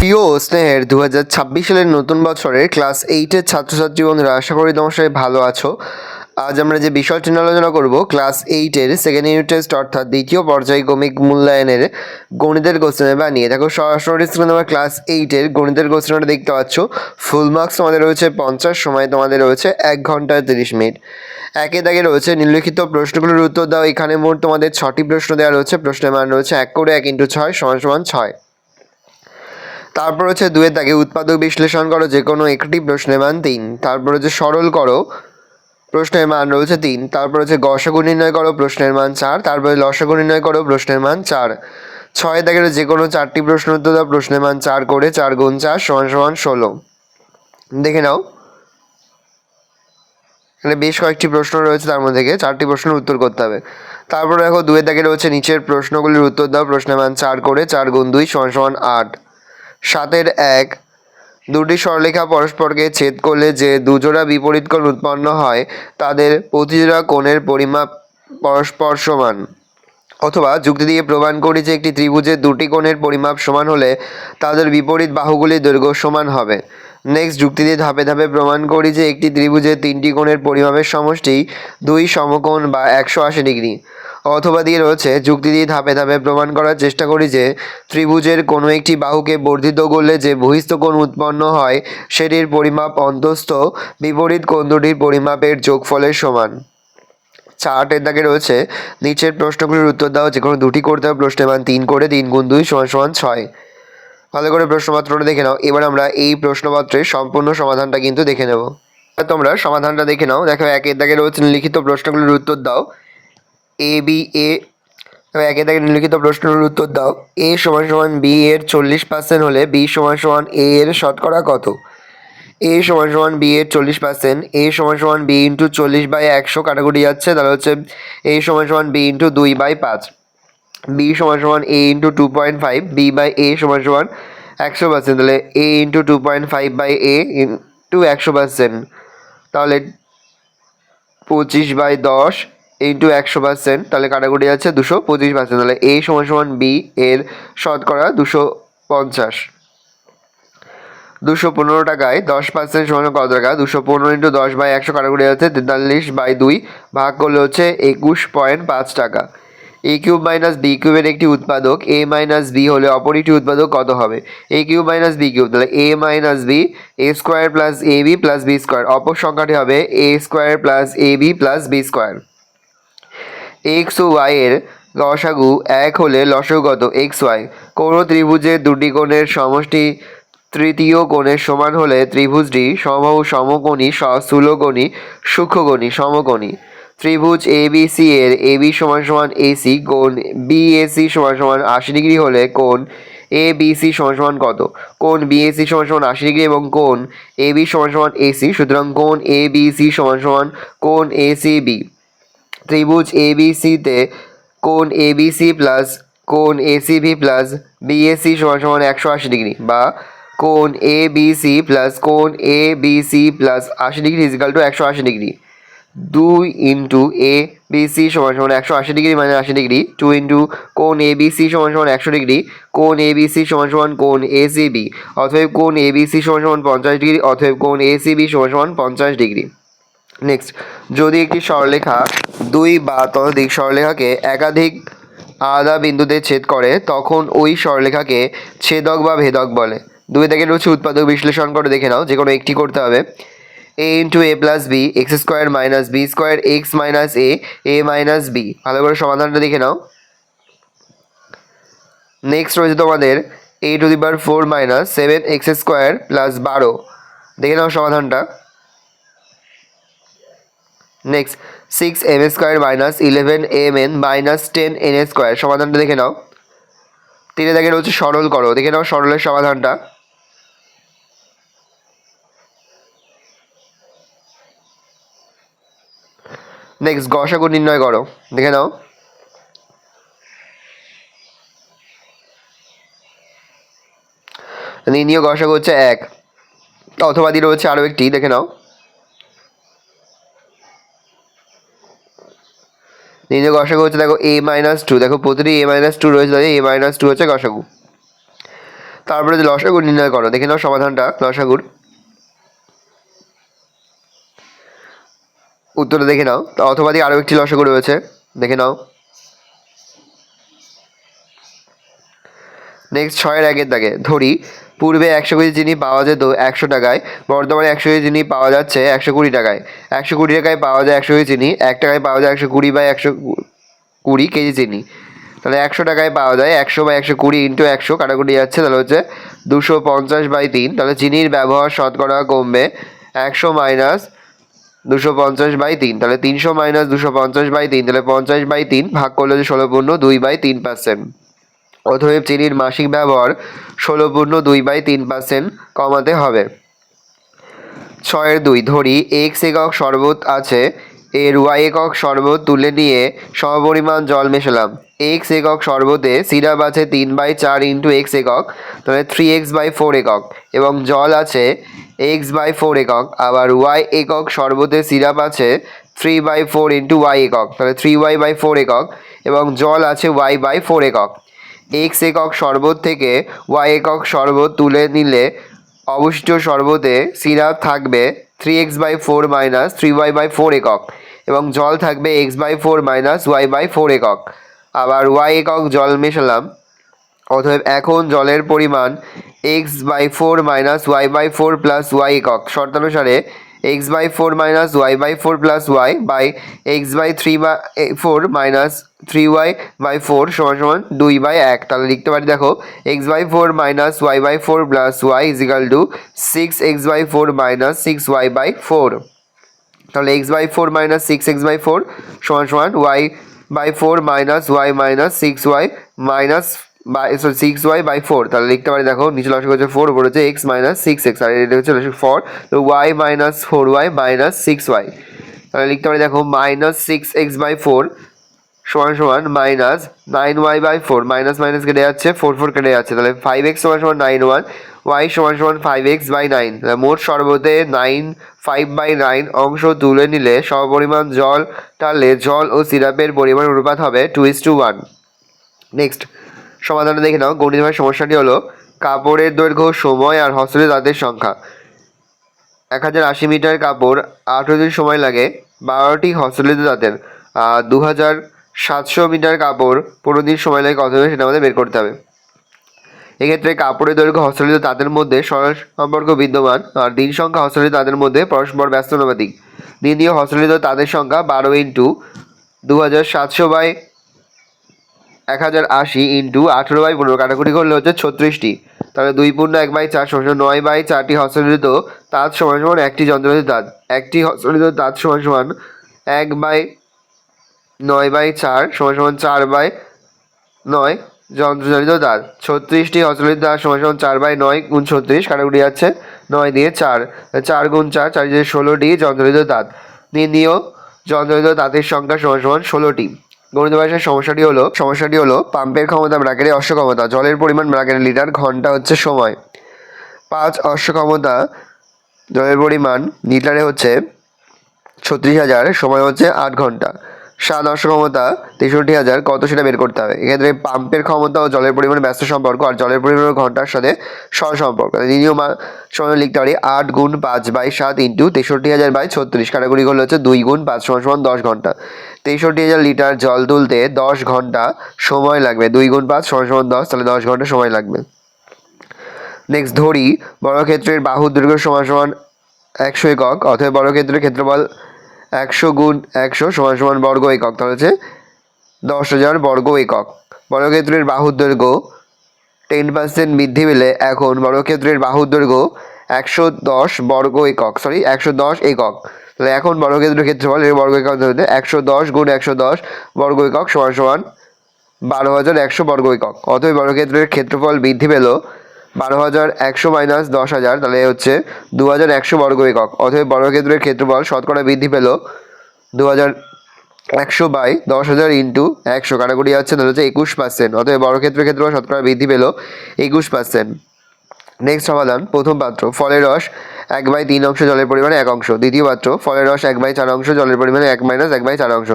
প্রিয় স্নেহের 2026 সালের নতুন বছরের ক্লাস 8-এর ছাত্রছাত্রী বন্ধুরা, আশা করি তোমার সবাই ভালো আছো। আজ আমরা যে বিষয়টি নিয়ে আলোচনা করব ক্লাস 8-এর সেকেন্ড ইউনিট টেস্ট অর্থাৎ দ্বিতীয় পর্যায়ক্রমিক মূল্যায়নের গণিতের কোশ্চেন পেপার নিয়ে। দেখো সরাসরি স্ক্রিনে তোমরা ক্লাস 8-এর গণিতের কোশ্চেনটা দেখতে পাচ্ছ। ফুল মার্কস তোমাদের রয়েছে 50, সময় তোমাদের রয়েছে 1 ঘন্টা 30 মিনিট। একে দাগে রয়েছে নিম্নলিখিত প্রশ্নগুলোর উত্তর দাও। এখানে মোট তোমাদের 6টি প্রশ্ন দেওয়া রয়েছে। প্রশ্নের মান রয়েছে 1 করে 1 × 6 = 6। তারপর হচ্ছে 2 এর দাগে উৎপাদক বিশ্লেষণ করো, যে কোনো একটি প্রশ্নের মান 3। তারপর হচ্ছে সরল করো, প্রশ্নের মান রয়েছে 3। তারপর হচ্ছে গসাগু নির্ণয় করো, প্রশ্নের মান 4। তারপরে লসাগু নির্ণয় করো, প্রশ্নের মান 4। 6 এর দাগের যে কোনো 4টি প্রশ্ন উত্তর দাও। প্রশ্নের মান 4 করে 4 × 4 = 16। দেখে নাও, এখানে বেশ কয়েকটি প্রশ্ন রয়েছে, তার মধ্যে থেকে 4টি প্রশ্নের উত্তর করতে হবে। তারপরে দেখো 2 এর দাগে রয়েছে নিচের প্রশ্নগুলির উত্তর দাও। প্রশ্নের মান 4 করে 4 × 2 = 8। 7 এর 1, দুটি সরলরেখা পরস্পরকে ছেদ করলে যে দুজোড়া বিপরীত কোণ উৎপন্ন হয় তাদের প্রতিজোড়া কোণের পরিমাপ পরস্পর সমান। অথবা যুক্তি দিয়ে প্রমাণ করি যে একটি ত্রিভুজের দুটি কোণের পরিমাপ সমান হলে তাদের বিপরীত বাহুগুলির দৈর্ঘ্য সমান হবে। নেক্সট, যুক্তি দিয়ে ধাপে ধাপে প্রমাণ করি যে একটি ত্রিভুজের 3টি কোণের পরিমাপের সমষ্টি 2 সমকোণ বা 180 ডিগ্রি। অথবা দিয়ে রয়েছে যুক্তি দিয়ে ধাপে ধাপে প্রমাণ করার চেষ্টা করি যে ত্রিভুজের কোনো একটি বাহুকে বর্ধিত করলে যে বহিস্থ কোণ উৎপন্ন হয় সেটির পরিমাপ অন্তস্থ বিপরীত কোণ দুটির পরিমাপের যোগফলের সমান। 4 এর দাগে রয়েছে নিচের প্রশ্নগুলির উত্তর দাও, যে কোনো দুটি করতে হবে। প্রশ্নের মান 3 করে 3 × 2 = 6। ভালো করে প্রশ্নপত্রটা দেখে নাও। এবার আমরা এই প্রশ্নপত্রের সম্পূর্ণ সমাধানটা কিন্তু দেখে নেব। তোমরা সমাধানটা দেখে নাও। দেখো 1 এর দাগে রয়েছে লিখিত প্রশ্নগুলির উত্তর দাও। একের দাগে নিম্নলিখিত প্রশ্নের উত্তর দাও। a = b এর 40% হলে b = a এর শতকরা কত? a = b এর 40%, a = b × 40/100 কাটাকুটি যাচ্ছে, তাহলে হচ্ছে a = b × 2/5, b = a × 2.5, b/a = 100%, তাহলে a × 2.5/a × 100%, তাহলে 25/10 × 100%, তাহলে কাটাকুটি যাচ্ছে 225%, তাহলে a = b এর শতকরা 250। 215 টাকায় 10% সমান কত টাকা? 215 × 10/100 কাটাকুটি যাচ্ছে 43/2, ভাগ করলে হচ্ছে 21.5 টাকা। a³ - b³ এর একটি উৎপাদক a - b হলে অপর একটি উৎপাদক কত হবে? a³ - b³, তাহলে a - b a² + ab + b², অপর সংখ্যাটি হবে a² + ab + b²। x ও y এর লসাগু 1 হলে লসাগু কত? xy। কোনো ত্রিভুজের দুটি কোণের সমষ্টি তৃতীয় কোণের সমান হলে ত্রিভুজটি সমবাহু, সমকোণী, স্থূলকোণী, সূক্ষ্মকোণী, সমকোণী। ত্রিভুজ ABC এর AB = AC, কোণ BAC = 80 ডিগ্রি হলে কোণ ABC = কত? কোণ BAC = 80 ডিগ্রি এবং কোণ AB = AC, সুতরাং কোণ ABC = কোণ ACB। ত্রিভুজ ABC-তে কোণ ABC প্লাস কোণ ACB প্লাস BAC = 180 ডিগ্রি, বা কোণ ABC প্লাস কোণ ABC plus 80 degree = 180 degree. 2 × ABC = 180 degree মানে 80 ডিগ্রি, 2 × কোণ ABC = 100 ডিগ্রি, কোণ ABC = কোণ ACB, অতএব কোণ ABC = 50 ডিগ্রি, অতএব কোণ ACB = 50 ডিগ্রি। নেক্সট, যদি একটি সরলরেখা 2 বা ততোধিক সরলরেখাকে একাধিক আলাদা বিন্দুতে ছেদ করে তখন ওই সরলরেখাকে ছেদক বা ভেদক বলে। 2 থেকে রয়েছে উৎপাদক বিশ্লেষণ করে, দেখে নাও, যে কোনো একটি করতে হবে। a × a + b x² - b² x - a a - b। ভালো করে সমাধানটা দেখে নাও। নেক্সট রয়েছে তোমাদের a⁴ - 7x² + 12, দেখে নাও সমাধানটা। নেক্সট 6m² - 11mn - 10n², সমাধানটা দেখে নাও। 3 দাগে রয়েছে সরল করো, দেখে নাও সরলের সমাধানটা। নেক্সট গসাগু নির্ণয় করো, দেখে নাও। নির্ণীয় গসাগু হচ্ছে 1, অথবা দিয়ে রয়েছে আরও একটি, দেখে নাও। নির্ণীয় গসাগু হচ্ছে দেখো a - 2, দেখো প্রতিটি a - 2 রয়েছে, তাই a - 2 হচ্ছে গসাগু। তারপরে যে লসাগু নির্ণয় করো, দেখে নাও সমাধানটা লসাগুর। উত্তরটা দেখে নাও, অথবা দিয়ে আরও একটি লসাগু রয়েছে, দেখে নাও। নেক্সট 6-এর দাগে ধরি পূর্বে 100 কেজি চিনি পাওয়া যেত 100 টাকায়, বর্তমানে 100 কেজি চিনি পাওয়া যাচ্ছে 120 টাকায়। 120 টাকায় পাওয়া যায় 100 কেজি চিনি, 1 টাকায় পাওয়া যায় 120/120 কেজি চিনি। তাহলে 100 টাকায় পাওয়া যায় 100/120 ইন্টু 100 কাটাকুটি যাচ্ছে, তাহলে হচ্ছে 250/3। তাহলে চিনির ব্যবহার শতকরা কমবে 100 মাইনাস 250/3, তাহলে 300 মাইনাস 250/3, তাহলে 50/3 ভাগ করলে হচ্ছে 16.2/3%। অতএব চিনির মাসিক ব্যবহার 16.2/3% কমাতে হবে। 6-2 ধরি x একক শরবত আছে, এর y একক শরবত তুলে নিয়ে সমপরিমাণ জল মেশালাম। x একক শরবতে সিরাপ আছে 3/4 ইন্টু x একক, তাহলে 3x/4 একক, এবং জল আছে x/4 একক। আবার y একক শরবতে সিরাপ আছে 3/4 ইন্টু y একক, তাহলে 3y/4 একক, এবং জল আছে y/4 একক। x একক শরবত থেকে y একক শরবত তুলে নিলে অবশিষ্ট শরবতে সিরাপ থাকবে 3x/4 মাইনাস 3y/4 একক, এবং জল থাকবে x/4 মাইনাস y/4 একক। আবার y একক জল মেশালাম, অতএব এখন জলের পরিমাণ x/4 minus y/4 plus y একক। শর্তানুসারে x/4 minus y/4 plus y by x/3/4 minus 3y/4 সমান সমান 2/1। তাহলে লিখতে পারি, দেখো x/4 minus y/4 plus y is equal to 6x/4 minus 6y/4। তাহলে x/4 মাইনাস 6x/4 সমান সমান y/4 minus y minus 6y minus 6y/4। তাহলে লিখতে পারি, দেখো নিচে লসাগু হচ্ছে 4, উপর হচ্ছে x মাইনাস 6x, আর এটা হচ্ছে 4, তো y minus 4y minus 6y। তাহলে লিখতে পারি, দেখো মাইনাস 6x/4 সমান সমান মাইনাস 9y/4, মাইনাস মাইনাস কেটে যাচ্ছে, 4 কেটে যাচ্ছে, তাহলে 5x সমান সমান 9y, y সমান সমান 5x/9। তাহলে মোট শরবতে 5/9 অংশ তুলে নিলে সমপরিমাণ জল টানলে জল ও সিরাপের পরিমাণ অনুপাত হবে 2:1। নেক্সট সমাধানে দেখে নাও। গণিতভাবে সমস্যাটি হলো কাপড়ের দৈর্ঘ্য, সময় আর হস্তচালিত দাঁতের সংখ্যা। 1080 মিটার কাপড় 18 দিন সময় লাগে 12টি হস্তচালিত দাঁতের। 2700 মিটার কাপড় 15 দিন সময় লাগে কত হবে, সেটা আমাদের বের করতে হবে। এক্ষেত্রে কাপড়ের দৈর্ঘ্য হস্তচালিত তাদের মধ্যে সরল সম্পর্ক বিদ্যমান, আর দিন সংখ্যা হস্তচালিত তাদের মধ্যে পরস্পর ব্যস্ত অনুপাতিক। দ্বিতীয় হস্তচালিত তাদের সংখ্যা 12 ইন্টু 2700/1080 ইন্টু 18/15 কাটাকুটি করলে হচ্ছে 36টি। তাহলে 2 পূর্ণ 1/4 সমান 9/4টি হস্তচালিত তাঁত সমান সমান একটি যন্ত্রচালিত তাঁত। একটি হস্তচালিত তাঁত সমান সমান 1/9/4 সমান সমান 4/9 যন্ত্রচালিত তাঁত। 36টি হস্তচালিত তাঁত সমান সমান 4/9 গুণ 36 কাটাকুটি যাচ্ছে 9 দিয়ে 4, 4 গুণ 4, 4 দিয়ে 16টি যন্ত্রচালিত তাঁত। নির্ণীয় যন্ত্রচালিত তাঁতের সংখ্যা সমান সমান 16টি। গণিত ভাষার সমস্যাটি হলো পাম্পের ক্ষমতা ব্র্যাকেটে অশ্ব ক্ষমতা, জলের পরিমাণ ব্র্যাকেটে লিটার, ঘন্টা হচ্ছে সময়। 5 অশ্ব ক্ষমতা, জলের পরিমাণ লিটারে হচ্ছে 36,000, সময় হচ্ছে 8 ঘন্টা। 7 অশ্ব ক্ষমতা 63,000, কত সেটা বের করতে হবে। এক্ষেত্রে পাম্পের ক্ষমতা ও জলের পরিমাণ ব্যস্ত সম্পর্ক, আর জলের পরিমাণ ঘন্টার সাথে সহ সম্পর্ক। দ্বিতীয় সময় লিখতে পারি 8 গুণ 5/7 ইন্টু 63,000/36 কাটাকুটি করলে হচ্ছে 2 গুণ 5 সমান সমান 10 ঘন্টা। 63,000 লিটার জল তুলতে 10 ঘন্টা সময় লাগবে। 2 গুণ 5 সমান সমান 10, তাহলে 10 ঘন্টা সময় লাগবে। নেক্সট ধরি বর্গক্ষেত্রের বাহুর দৈর্ঘ্য সমান সমান 100 একক, অথবা বর্গক্ষেত্রের ক্ষেত্রফল 100 গুণ 100 সমান সমান বর্গ একক, তাহলে হচ্ছে 10,000 বর্গ একক। বর্গক্ষেত্রের বাহুর দৈর্ঘ্য 10% বৃদ্ধি পেলে এখন বর্গক্ষেত্রের বাহুর দৈর্ঘ্য 110 বর্গ একক, 110 একক। তাহলে এখন বর্গক্ষেত্রের ক্ষেত্রফল এর বর্গ একক হতে 110 গুণ 110 বর্গ একক সমান সমান 12,100 বর্গ একক। অতএব বর্গক্ষেত্রের ক্ষেত্রফল বৃদ্ধি পেল 12,100 মাইনাস 10,000, তাহলে হচ্ছে 2,100 বর্গ একক। অতএব বর্গক্ষেত্রের ক্ষেত্রফল শতকরা বৃদ্ধি পেল 2,100/10,000 ইন্টু 100 কাটাকুটি যাচ্ছে, তাহলে হচ্ছে 21%। অতএব বর্গক্ষেত্রের ক্ষেত্রফল শতকরা বৃদ্ধি পেল 21%। নেক্সট সমাধান। প্রথম পাত্র ফলের রস 1/3 অংশ, জলের পরিমাণে 1 অংশ। দ্বিতীয় পাত্র ফলের রস 1/4 অংশ, জলের পরিমাণে 1 - 1/4 অংশ।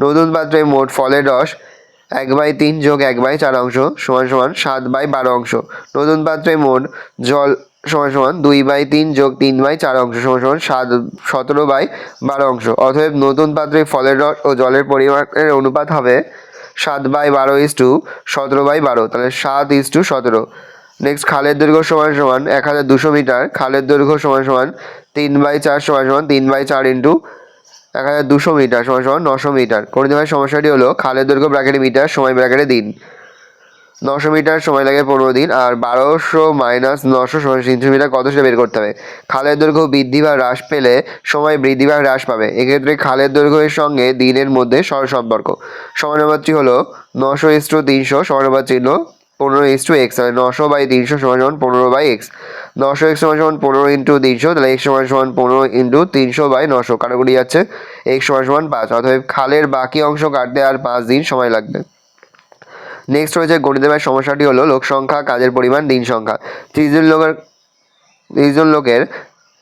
নতুন পাত্রে মোট ফলের রস 1/3 যোগ 1/4 অংশ সমান সমান 7/12 অংশ। নতুন পাত্রে মোট জল সমান সমান 2/3 যোগ 3/4 অংশ সমান সমান 17/12 অংশ। অতএব নতুন পাত্রে ফলের রস ও জলের পরিমাণের অনুপাত হবে 7/12:17/12, তাহলে 7:17। নেক্সট, খালের দৈর্ঘ্য সমান সমান 1200 মিটার। খালের দৈর্ঘ্য সমান সমান 3/4 সমান সমান 3/4 ইন্টু 1200 মিটার সমান সমান 900 মিটার। করে দেওয়ার সমস্যাটি হলো খালের দৈর্ঘ্য ব্র্যাকেটে মিটার, সময় ব্র্যাকেটে দিন। 900 মিটার সময় লাগে 15 দিন, আর 1200 মাইনাস 900 সমান 300 মিটার, কত সেটা বের করতে হবে। খালের দৈর্ঘ্য বৃদ্ধি বা হ্রাস পেলে সময় বৃদ্ধি বা হ্রাস পাবে। এক্ষেত্রে খালের দৈর্ঘ্যের সঙ্গে দিনের মধ্যে সরল সম্পর্ক। সমানুপাতটি হলো 900:300 সমানুপাত চিহ্ন 15:x, তাহলে 900/300 সমান সমান 15/x। 900x সমান সমান 15 ইন্টু 300, তাহলে x সমান সমান 15 ইন্টু 300/900, কাটাকুটি যাচ্ছে, x সমান সমান 5। অতএব খালের বাকি অংশ কাটতে আর 5 দিন সময় লাগবে। নেক্সট রয়েছে গণিতের সমস্যাটি হলো লোক সংখ্যা, কাজের পরিমাণ, দিন সংখ্যা। 30 জন লোকের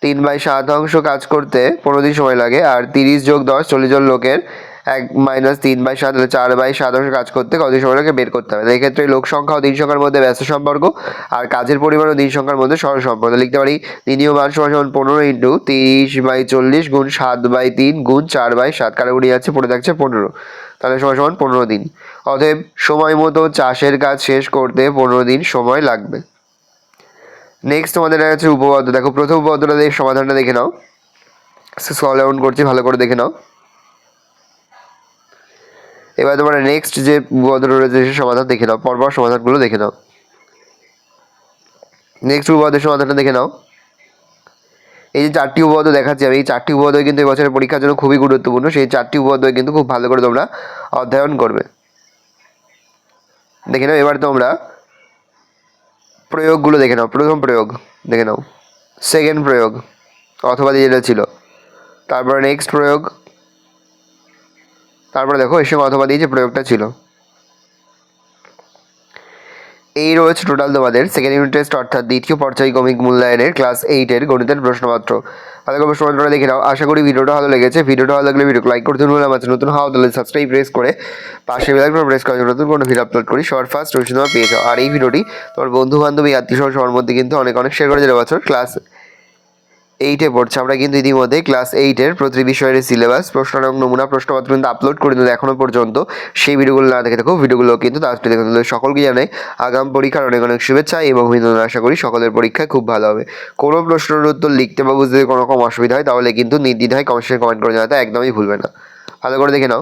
3/7 অংশ কাজ করতে 15 দিন সময় লাগে, আর 30 যোগ 10 40 জন লোকের 1 - 3/7 তাহলে 4/7 অংশ কাজ করতে কতদিন সময় লাগে বের করতে হবে। এক্ষেত্রে লোক সংখ্যা ও দিন সংখ্যার মধ্যে ব্যস্ত সম্পর্ক, আর কাজের পরিমাণ ও দিন সংখ্যার মধ্যে সরল সম্পর্ক। লিখতে পারি নির্ণীয় মান সমান সমান 15 ইন্টু 30/40 গুণ 7/3 গুণ 4/7, কাটাকুটি যাচ্ছে, পড়ে থাকছে 15, তাহলে সমান সমান 15 দিন। অতএব সময় মতো চাষের কাজ শেষ করতে 15 দিন সময় লাগবে। নেক্সট তোমাদের আছে উপপাদ্য। দেখো প্রথম উপপাদ্যটা দিয়ে সমাধানটা দেখে নাও, সলভ ডাউন করছি, ভালো করে দেখে নাও। এবার তোমরা নেক্সট যে উপপাদ্যটা রয়েছে সে সমাধান দেখে নাও, পরপর সমাধানগুলো দেখে নাও। নেক্সট উপপাদ্যের সমাধানটা দেখে নাও। এই যে 4টি উপপাদ্য দেখাচ্ছি আমি, এই 4টি উপপাদ্য কিন্তু এবছরের পরীক্ষার জন্য খুবই গুরুত্বপূর্ণ। সেই 4টি উপপাদ্য কিন্তু খুব ভালো করে তোমরা অধ্যয়ন করবে। দেখে নাও এবার তোমরা প্রয়োগগুলো দেখে নাও। প্রথম প্রয়োগ দেখে নাও, সেকেন্ড প্রয়োগ অথবা যেটা ছিল, তারপরে নেক্সট প্রয়োগ, তারপরে দেখো এর সঙ্গে অথবা দিয়ে যে প্রয়োগটা ছিল। এই রয়েছে টোটাল তোমাদের সেকেন্ড ইউনিট টেস্ট অর্থাৎ দ্বিতীয় পর্যায়ক্রমিক মূল্যায়নের ক্লাস 8-এর গণিতের প্রশ্নপত্র। ভালো করে প্রশ্নপত্রটা দেখে নাও। আশা করি ভিডিওটা ভালো লেগেছে। ভিডিওটা ভালো লাগলে ভিডিওকে লাইক করতে ভুলবেন না। নতুন হও তাহলে সাবস্ক্রাইব প্রেস করে পাশে বেল আইকন প্রেস করে নতুন কোনো ভিডিও আপলোড করি সবার ফার্স্ট নোটিফিকেশন তোমরা পেয়ে যাও। আর এই ভিডিওটি তোমার বন্ধু বান্ধবী আত্মীয় সবার মধ্যে কিন্তু অনেক শেয়ার করে দিলে। বছর ক্লাস 8-এ পড়ছে, আমরা কিন্তু ইতিমধ্যে ক্লাস 8-এর প্রতি বিষয়ের সিলেবাস, প্রশ্ন এবং নমুনা প্রশ্নপত্র কিন্তু আপলোড করে দিই এখনও পর্যন্ত। সেই ভিডিওগুলো না দেখে থাকো, ভিডিওগুলো কিন্তু তাড়াতাড়ি দেখে নিলে। সকলকে জানাই আগাম পরীক্ষার অনেক অনেক শুভেচ্ছা এবং অভিনন্দন। আশা করি সকলের পরীক্ষায় খুব ভালো হবে। কোনো প্রশ্নের উত্তর লিখতে বা বুঝতে কোনো রকম অসুবিধা হয় তাহলে কিন্তু নির্দ্বিধায় কমেন্ট করে জানাতে একদমই ভুলবে না। ভালো করে দেখে নাও।